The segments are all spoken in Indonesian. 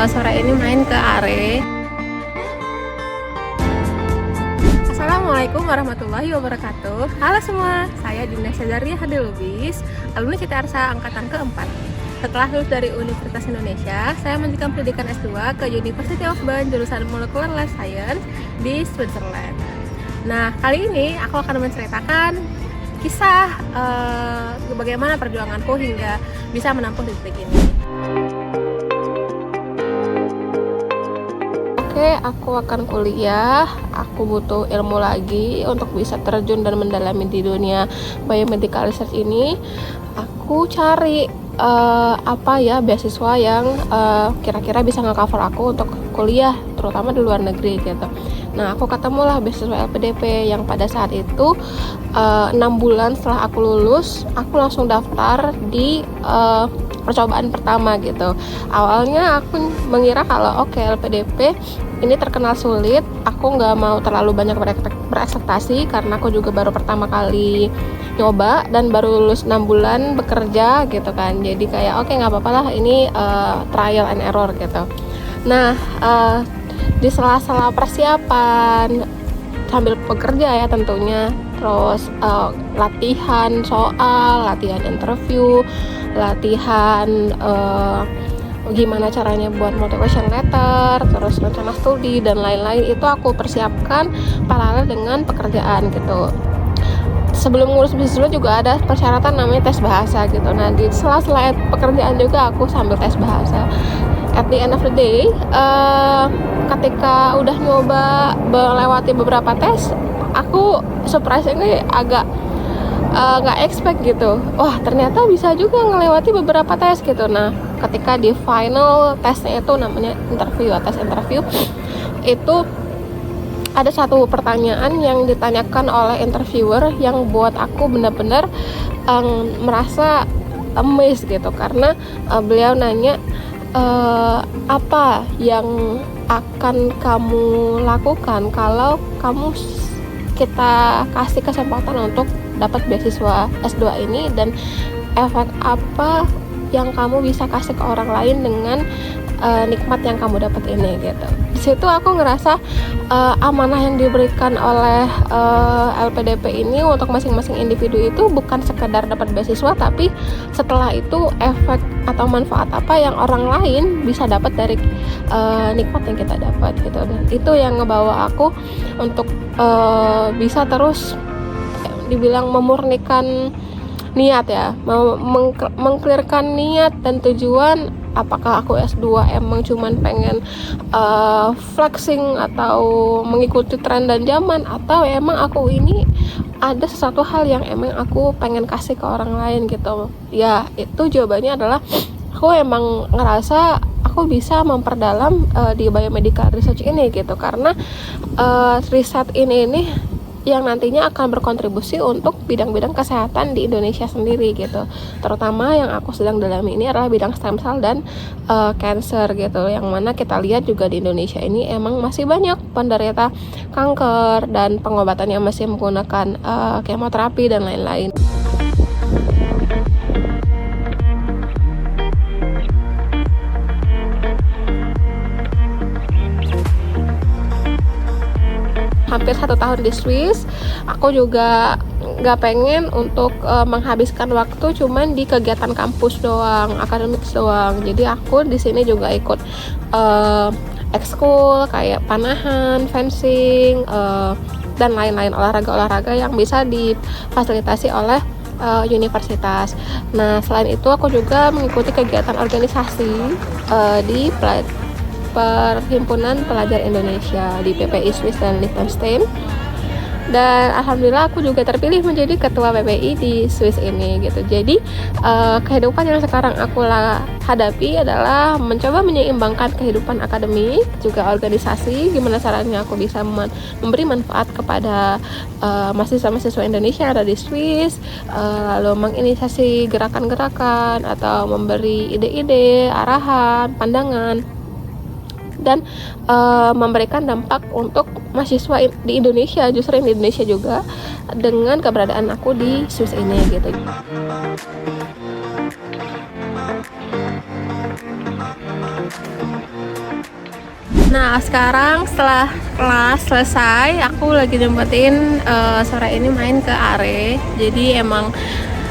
sore ini main ke Are. Assalamualaikum warahmatullahi wabarakatuh. Halo semua, saya Dinda Syazaria Hadi Lubis, alumni CT Arsa angkatan keempat. Setelah lulus dari Universitas Indonesia, saya melanjutkan pendidikan S2 ke University of Bern jurusan Molecular Life Science di Switzerland. Nah, kali ini aku akan menceritakan kisah bagaimana perjuanganku hingga bisa menempuh titik ini. Oke, aku akan kuliah. Aku butuh ilmu lagi untuk bisa terjun dan mendalami di dunia biomedical research ini. Aku cari beasiswa yang kira-kira bisa nge-cover aku untuk kuliah, terutama di luar negeri gitu. Nah, aku ketemulah beasiswa LPDP yang pada saat itu 6 bulan setelah aku lulus, aku langsung daftar di percobaan pertama gitu. Awalnya aku mengira kalau LPDP ini terkenal sulit, aku nggak mau terlalu banyak berekspektasi karena aku juga baru pertama kali nyoba dan baru lulus 6 bulan bekerja gitu kan. Jadi kayak nggak apa-apa lah, ini trial and error gitu. Nah, di sela-sela persiapan sambil bekerja ya tentunya, terus latihan soal, latihan interview, latihan gimana caranya buat motivation letter, terus rencana studi dan lain-lain, itu aku persiapkan paralel dengan pekerjaan gitu. Sebelum ngurus beasiswa juga ada persyaratan namanya tes bahasa gitu. Nah, di sela-sela pekerjaan juga aku sambil tes bahasa. At the end of the day, ketika udah nyoba melewati beberapa tes, aku surprisingly agak nggak expect gitu. Wah, ternyata bisa juga ngelewati beberapa tes gitu. Nah, ketika di final tesnya itu namanya interview, tes interview, itu ada satu pertanyaan yang ditanyakan oleh interviewer yang buat aku benar-benar merasa amazed gitu, karena beliau nanya apa yang akan kamu lakukan kalau kita kasih kesempatan untuk dapat beasiswa S2 ini, dan efek apa yang kamu bisa kasih ke orang lain dengan nikmat yang kamu dapat ini gitu. Di situ aku ngerasa amanah yang diberikan oleh LPDP ini untuk masing-masing individu itu bukan sekedar dapat beasiswa, tapi setelah itu efek atau manfaat apa yang orang lain bisa dapat dari nikmat yang kita dapat gitu. Dan itu yang ngebawa aku untuk bisa terus dibilang memurnikan niat ya, mengclearkan niat dan tujuan. Apakah aku S2 emang cuman pengen flexing atau mengikuti tren dan zaman, atau emang aku ini ada sesuatu hal yang emang aku pengen kasih ke orang lain gitu. Ya, itu jawabannya adalah aku emang ngerasa aku bisa memperdalam di biomedical research ini gitu, karena riset ini yang nantinya akan berkontribusi untuk bidang-bidang kesehatan di Indonesia sendiri gitu. Terutama yang aku sedang dalami ini adalah bidang stem cell dan cancer gitu, yang mana kita lihat juga di Indonesia ini emang masih banyak penderita kanker dan pengobatannya masih menggunakan kemoterapi dan lain-lain. Hampir 1 tahun di Swiss, aku juga nggak pengen untuk menghabiskan waktu cuman di kegiatan kampus doang, akademik doang. Jadi aku di sini juga ikut ekskul kayak panahan, fencing, dan lain-lain olahraga-olahraga yang bisa difasilitasi oleh universitas. Nah, selain itu aku juga mengikuti kegiatan organisasi di Perhimpunan Pelajar Indonesia di PPI Swiss dan Liechtenstein. Dan alhamdulillah aku juga terpilih menjadi ketua PPI di Swiss ini gitu. Jadi kehidupan yang sekarang aku hadapi adalah mencoba menyeimbangkan kehidupan akademik juga organisasi, gimana caranya aku bisa memberi manfaat kepada mahasiswa-mahasiswa Indonesia yang ada di Swiss, lalu menginisiasi gerakan-gerakan atau memberi ide-ide, arahan, pandangan, dan memberikan dampak untuk mahasiswa di Indonesia, justru di Indonesia juga, dengan keberadaan aku di Swiss ini gitu. Nah sekarang setelah kelas selesai, aku lagi nyempetin sore ini main ke Are. Jadi emang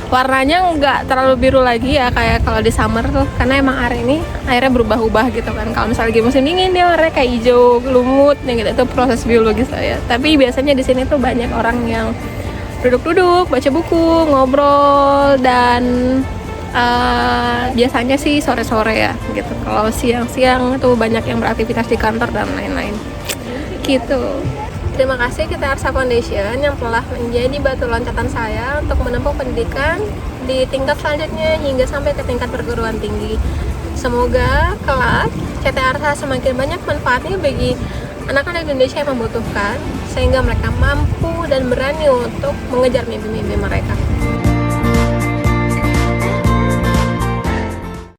warnanya nggak terlalu biru lagi ya kayak kalau di summer tuh, karena emang Are ini airnya berubah-ubah gitu kan. Kalau misalnya lagi musim dingin dia warnanya kayak hijau lumut nih gitu, itu proses biologis saya. Tapi biasanya di sini tuh banyak orang yang duduk-duduk, baca buku, ngobrol, dan biasanya sih sore-sore ya gitu. Kalau siang-siang tuh banyak yang beraktivitas di kantor dan lain-lain gitu. Terima kasih Kita Arsa Foundation yang telah menjadi batu loncatan saya untuk menempuh pendidikan di tingkat selanjutnya hingga sampai ke tingkat perguruan tinggi. Semoga kelak CT Arsa semakin banyak manfaatnya bagi anak-anak Indonesia yang membutuhkan, sehingga mereka mampu dan berani untuk mengejar mimpi-mimpi mereka.